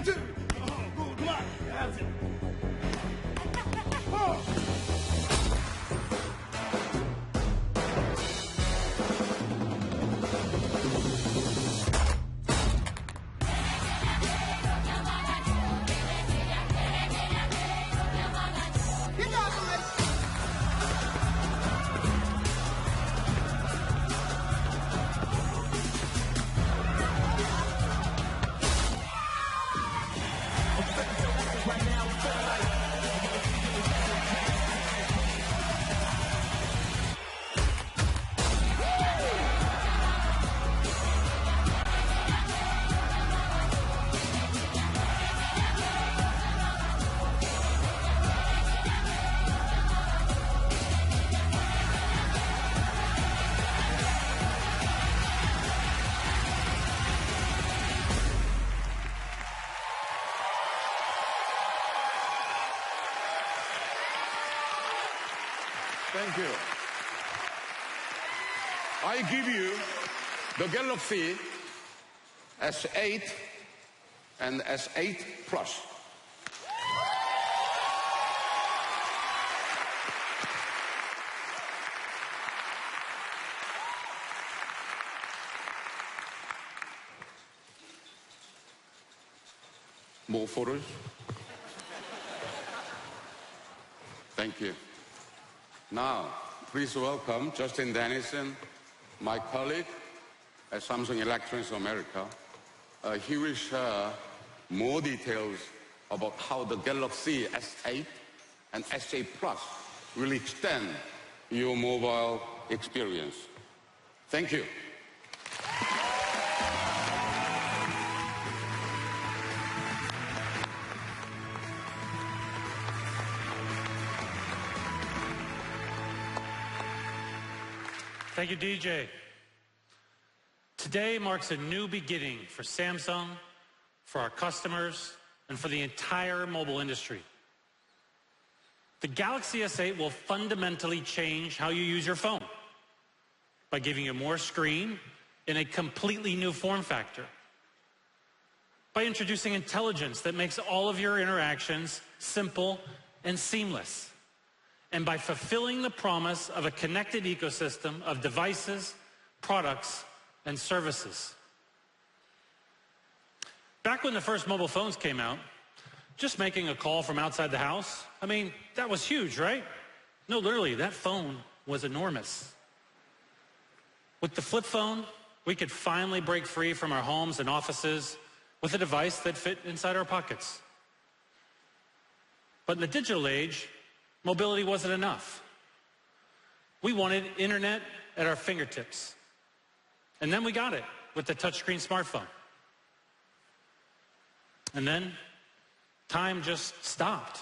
1, 2. Oh, good, come on. That's it. Oh. Thank you. I give you the Galaxy S8 and S8 Plus. More photos? Thank you. Now, please welcome Justin Dennison, my colleague at Samsung Electronics America. He will share more details about how the Galaxy S8 and S8 Plus will extend your mobile experience. Thank you. Thank you, DJ. Today marks a new beginning for Samsung, for our customers, and for the entire mobile industry. The Galaxy S8 will fundamentally change how you use your phone by giving you more screen in a completely new form factor, by introducing intelligence that makes all of your interactions simple and seamless, and by fulfilling the promise of a connected ecosystem of devices, products, and services. Back when the first mobile phones came out, just making a call from outside the house, I mean, that was huge, right? No, literally, that phone was enormous. With the flip phone, we could finally break free from our homes and offices with a device that fit inside our pockets. But in the digital age, mobility wasn't enough. We wanted internet at our fingertips. And then we got it with the touchscreen smartphone. And then time just stopped.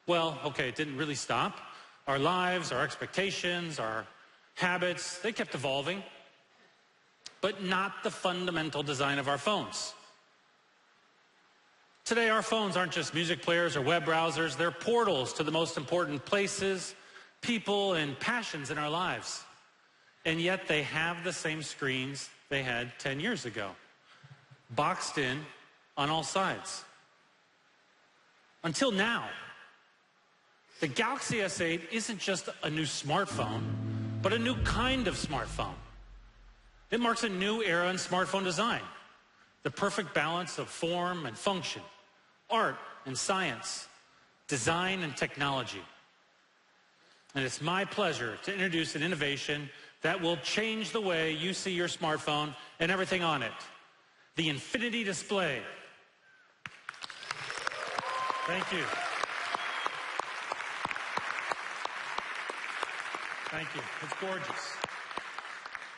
Well, okay, it didn't really stop. Our lives, our expectations, our habits, they kept evolving, but not the fundamental design of our phones. Today, our phones aren't just music players or web browsers. They're portals to the most important places, people, and passions in our lives. And yet, they have the same screens they had 10 years ago, boxed in on all sides. Until now, the Galaxy S8 isn't just a new smartphone, but a new kind of smartphone. It marks a new era in smartphone design. The perfect balance of form and function, art and science, design and technology. And it's my pleasure to introduce an innovation that will change the way you see your smartphone and everything on it. The Infinity Display. Thank you. Thank you. It's gorgeous.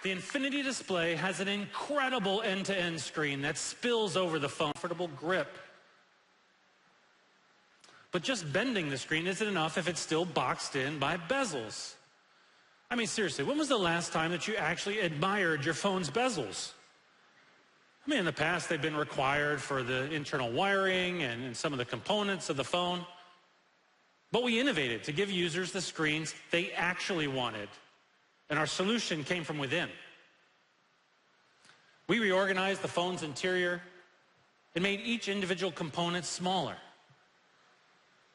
The Infinity Display has an incredible end-to-end screen that spills over the phone, comfortable grip. But just bending the screen isn't enough if it's still boxed in by bezels. I mean, seriously, when was the last time that you actually admired your phone's bezels? I mean, in the past, they've been required for the internal wiring and some of the components of the phone. But we innovated to give users the screens they actually wanted. And our solution came from within. We reorganized the phone's interior, It made each individual component smaller.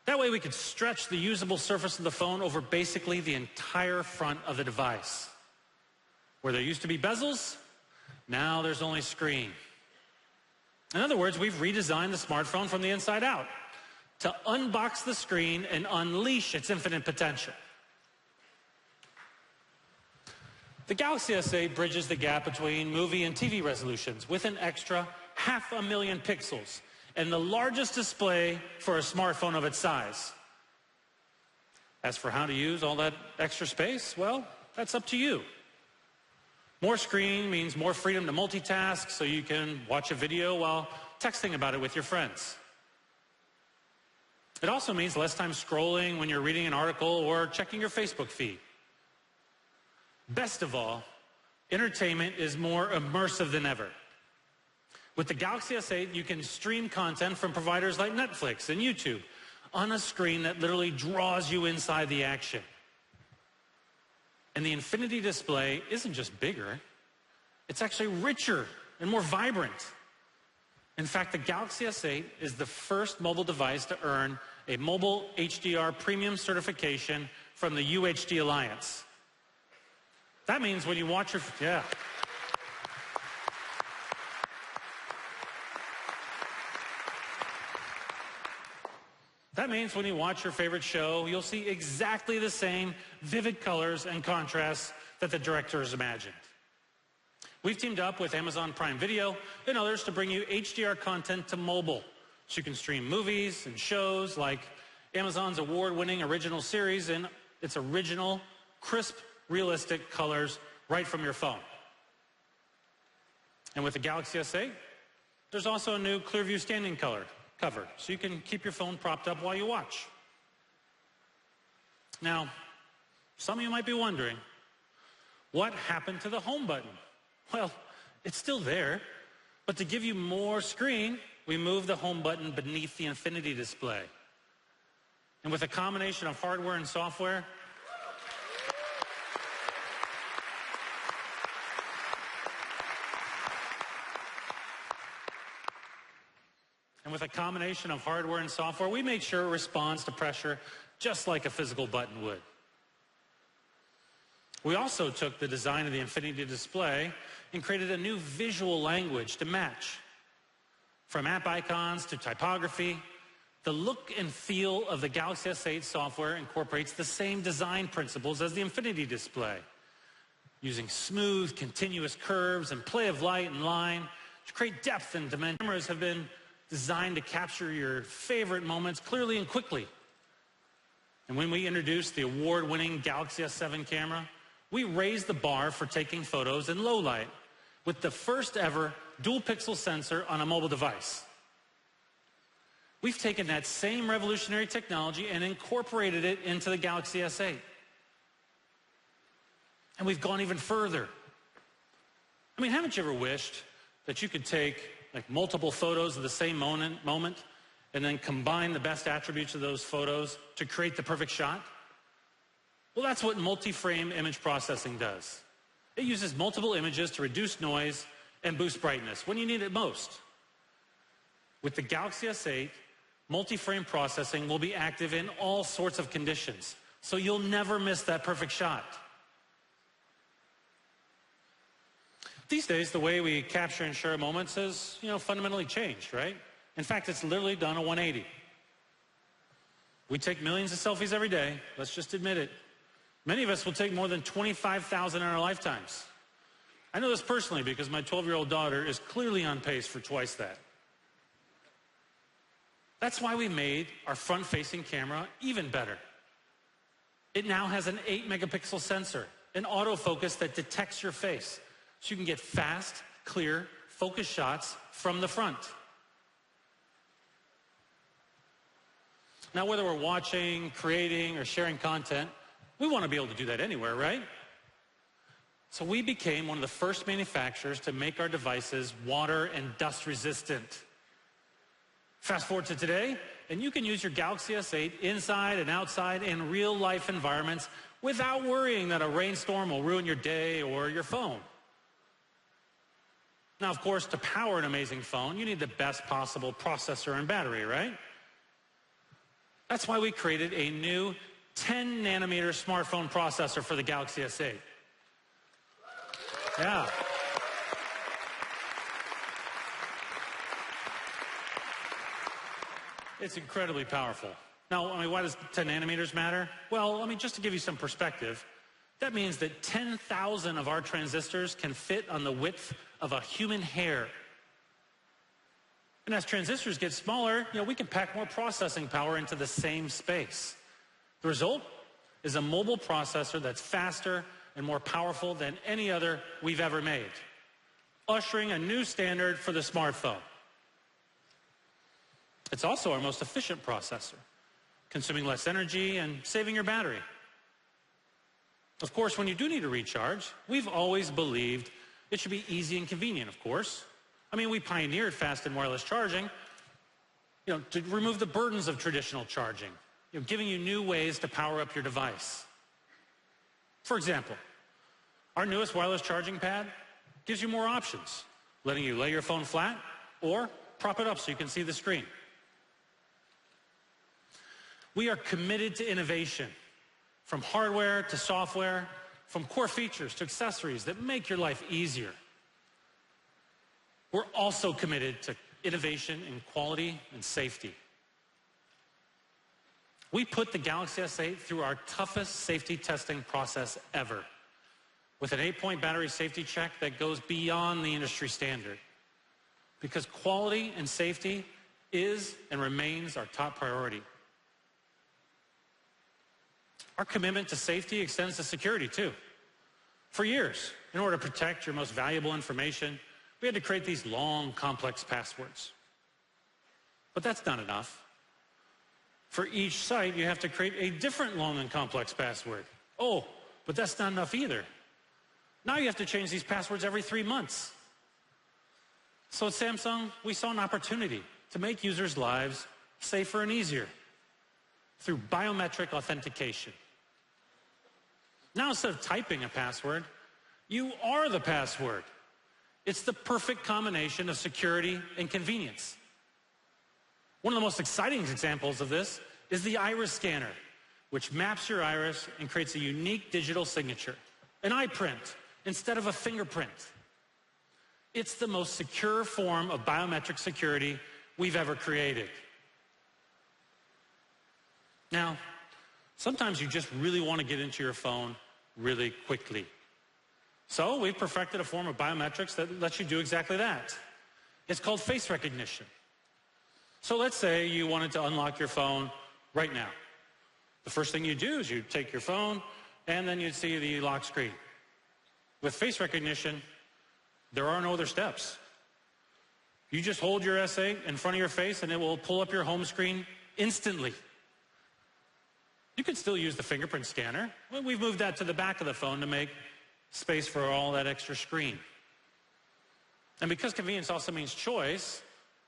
That way we could stretch the usable surface of the phone over basically the entire front of the device. Where there used to be bezels, now there's only screen. In other words, we've redesigned the smartphone from the inside out to unbox the screen and unleash its infinite potential. The Galaxy S8 bridges the gap between movie and TV resolutions with an extra 500,000 pixels and the largest display for a smartphone of its size. As for how to use all that extra space, well, that's up to you. More screen means more freedom to multitask, so you can watch a video while texting about it with your friends. It also means less time scrolling when you're reading an article or checking your Facebook feed. Best of all, entertainment is more immersive than ever. With the Galaxy S8, you can stream content from providers like Netflix and YouTube on a screen that literally draws you inside the action. And the Infinity display isn't just bigger, it's actually richer and more vibrant. In fact, the Galaxy S8 is the first mobile device to earn a mobile HDR premium certification from the UHD Alliance. That means when you watch your, That means when you watch your favorite show, you'll see exactly the same vivid colors and contrasts that the directors imagined. We've teamed up with Amazon Prime Video and others to bring you HDR content to mobile, so you can stream movies and shows like Amazon's award-winning original series in its original, crisp, realistic colors right from your phone. And with the Galaxy S8, there's also a new Clearview standing cover, so you can keep your phone propped up while you watch. Now, some of you might be wondering, what happened to the home button? Well, it's still there, but to give you more screen, we moved the home button beneath the Infinity display. And with a combination of hardware and software, we made sure it responds to pressure just like a physical button would. We also took the design of the Infinity display and created a new visual language to match. From app icons to typography, the look and feel of the Galaxy S8 software incorporates the same design principles as the Infinity display, using smooth, continuous curves and play of light and line to create depth and dimension. Cameras have been designed to capture your favorite moments clearly and quickly. And when we introduced the award-winning Galaxy S7 camera, we raised the bar for taking photos in low light with the first ever dual pixel sensor on a mobile device. We've taken that same revolutionary technology and incorporated it into the Galaxy S8. And we've gone even further. I mean, haven't you ever wished that you could take multiple photos of the same moment and then combine the best attributes of those photos to create the perfect shot? Well, that's what multi-frame image processing does. It uses multiple images to reduce noise and boost brightness when you need it most. With the Galaxy S8, multi-frame processing will be active in all sorts of conditions, so you'll never miss that perfect shot. These days, the way we capture and share moments has, fundamentally changed, right? In fact, it's literally done a 180. We take millions of selfies every day, let's just admit it. Many of us will take more than 25,000 in our lifetimes. I know this personally because my 12-year-old daughter is clearly on pace for twice that. That's why we made our front-facing camera even better. It now has an 8-megapixel sensor, an autofocus that detects your face, so you can get fast, clear, focused shots from the front. Now, whether we're watching, creating, or sharing content, we want to be able to do that anywhere, right? So we became one of the first manufacturers to make our devices water and dust resistant. Fast forward to today, and you can use your Galaxy S8 inside and outside in real-life environments without worrying that a rainstorm will ruin your day or your phone. Now, of course, to power an amazing phone, you need the best possible processor and battery, right? That's why we created a new 10 nanometer smartphone processor for the Galaxy S8. Yeah. It's incredibly powerful. Now, why does 10 nanometers matter? Well, just to give you some perspective, that means that 10,000 of our transistors can fit on the width of a human hair. And as transistors get smaller, we can pack more processing power into the same space. The result is a mobile processor that's faster and more powerful than any other we've ever made, ushering a new standard for the smartphone. It's also our most efficient processor, consuming less energy and saving your battery. Of course, when you do need to recharge, we've always believed it should be easy and convenient, of course. We pioneered fast and wireless charging, to remove the burdens of traditional charging, giving you new ways to power up your device. For example, our newest wireless charging pad gives you more options, letting you lay your phone flat or prop it up so you can see the screen. We are committed to innovation, from hardware to software, from core features to accessories that make your life easier. We're also committed to innovation in quality and safety. We put the Galaxy S8 through our toughest safety testing process ever, with an 8-point battery safety check that goes beyond the industry standard. Because quality and safety is and remains our top priority. Our commitment to safety extends to security, too. For years, in order to protect your most valuable information, we had to create these long, complex passwords. But that's not enough. For each site, you have to create a different long and complex password. Oh, but that's not enough either. Now you have to change these passwords every 3 months. So at Samsung, we saw an opportunity to make users' lives safer and easier through biometric authentication. Now, instead of typing a password, you are the password. It's the perfect combination of security and convenience. One of the most exciting examples of this is the iris scanner, which maps your iris and creates a unique digital signature, an eye print instead of a fingerprint. It's the most secure form of biometric security we've ever created. Now, sometimes you just really want to get into your phone really quickly. So we've perfected a form of biometrics that lets you do exactly that. It's called face recognition. So let's say you wanted to unlock your phone right now. The first thing you do is you take your phone and then you'd see the lock screen. With face recognition, there are no other steps. You just hold your S8 in front of your face and it will pull up your home screen instantly. You can still use the fingerprint scanner. Well, we've moved that to the back of the phone to make space for all that extra screen. And because convenience also means choice,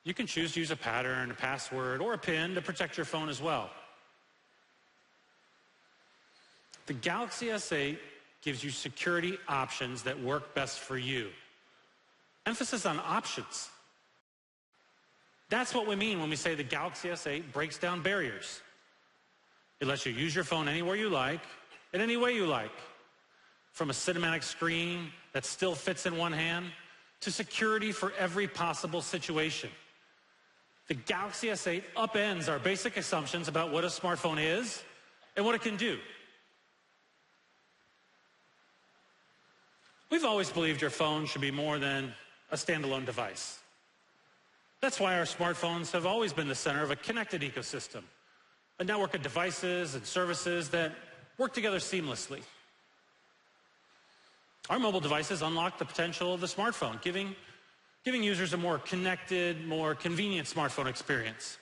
you can choose to use a pattern, a password, or a PIN to protect your phone as well. The Galaxy S8 gives you security options that work best for you. Emphasis on options. That's what we mean when we say the Galaxy S8 breaks down barriers. It lets you use your phone anywhere you like, in any way you like. From a cinematic screen that still fits in one hand, to security for every possible situation. The Galaxy S8 upends our basic assumptions about what a smartphone is and what it can do. We've always believed your phone should be more than a standalone device. That's why our smartphones have always been the center of a connected ecosystem, a network of devices and services that work together seamlessly. Our mobile devices unlock the potential of the smartphone, giving users a more connected, more convenient smartphone experience.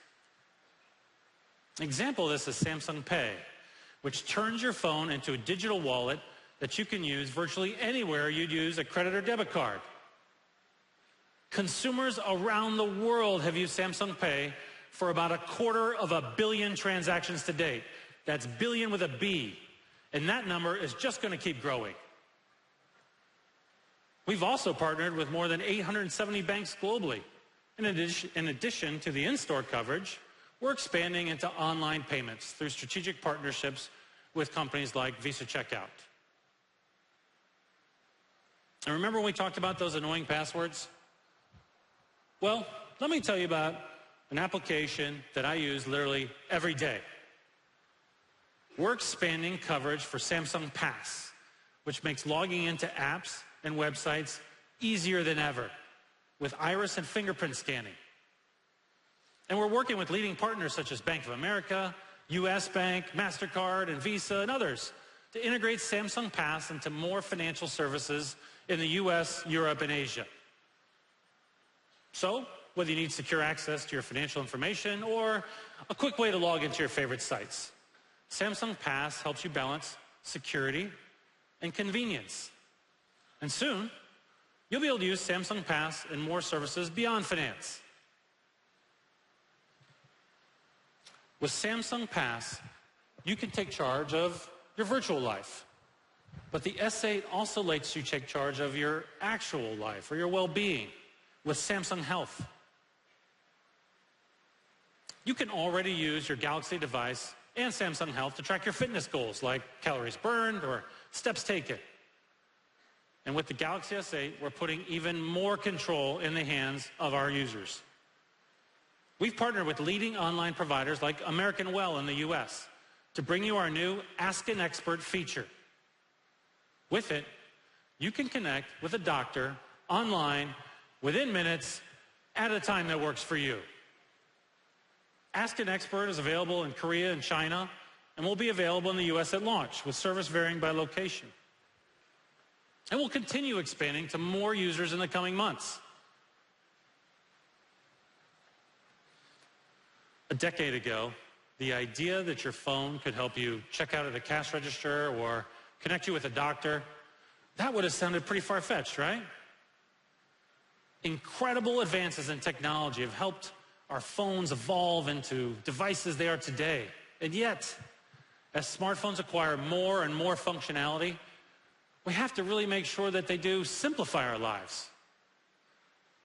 An example of this is Samsung Pay, which turns your phone into a digital wallet that you can use virtually anywhere you'd use a credit or debit card. Consumers around the world have used Samsung Pay for about 250 million transactions to date. That's billion with a B. And that number is just going to keep growing. We've also partnered with more than 870 banks globally. In addition to the in-store coverage, we're expanding into online payments through strategic partnerships with companies like Visa Checkout. And remember when we talked about those annoying passwords? Well, let me tell you about an application that I use literally every day. We're expanding coverage for Samsung Pass, which makes logging into apps and websites easier than ever with iris and fingerprint scanning. And we're working with leading partners such as Bank of America, US Bank, MasterCard, and Visa, and others to integrate Samsung Pass into more financial services in the US, Europe, and Asia. So, whether you need secure access to your financial information or a quick way to log into your favorite sites, Samsung Pass helps you balance security and convenience. And soon, you'll be able to use Samsung Pass in more services beyond finance. With Samsung Pass, you can take charge of your virtual life. But the S8 also lets you take charge of your actual life or your well-being with Samsung Health. You can already use your Galaxy device and Samsung Health to track your fitness goals like calories burned or steps taken. And with the Galaxy S8, we're putting even more control in the hands of our users. We've partnered with leading online providers like American Well in the US to bring you our new Ask an Expert feature. With it, you can connect with a doctor online within minutes at a time that works for you. Ask an Expert is available in Korea and China and will be available in the US at launch with service varying by location. And we'll continue expanding to more users in the coming months. A decade ago, the idea that your phone could help you check out at a cash register or connect you with a doctor, that would have sounded pretty far-fetched, right? Incredible advances in technology have helped our phones evolve into devices they are today. And yet, as smartphones acquire more and more functionality, we have to really make sure that they do simplify our lives.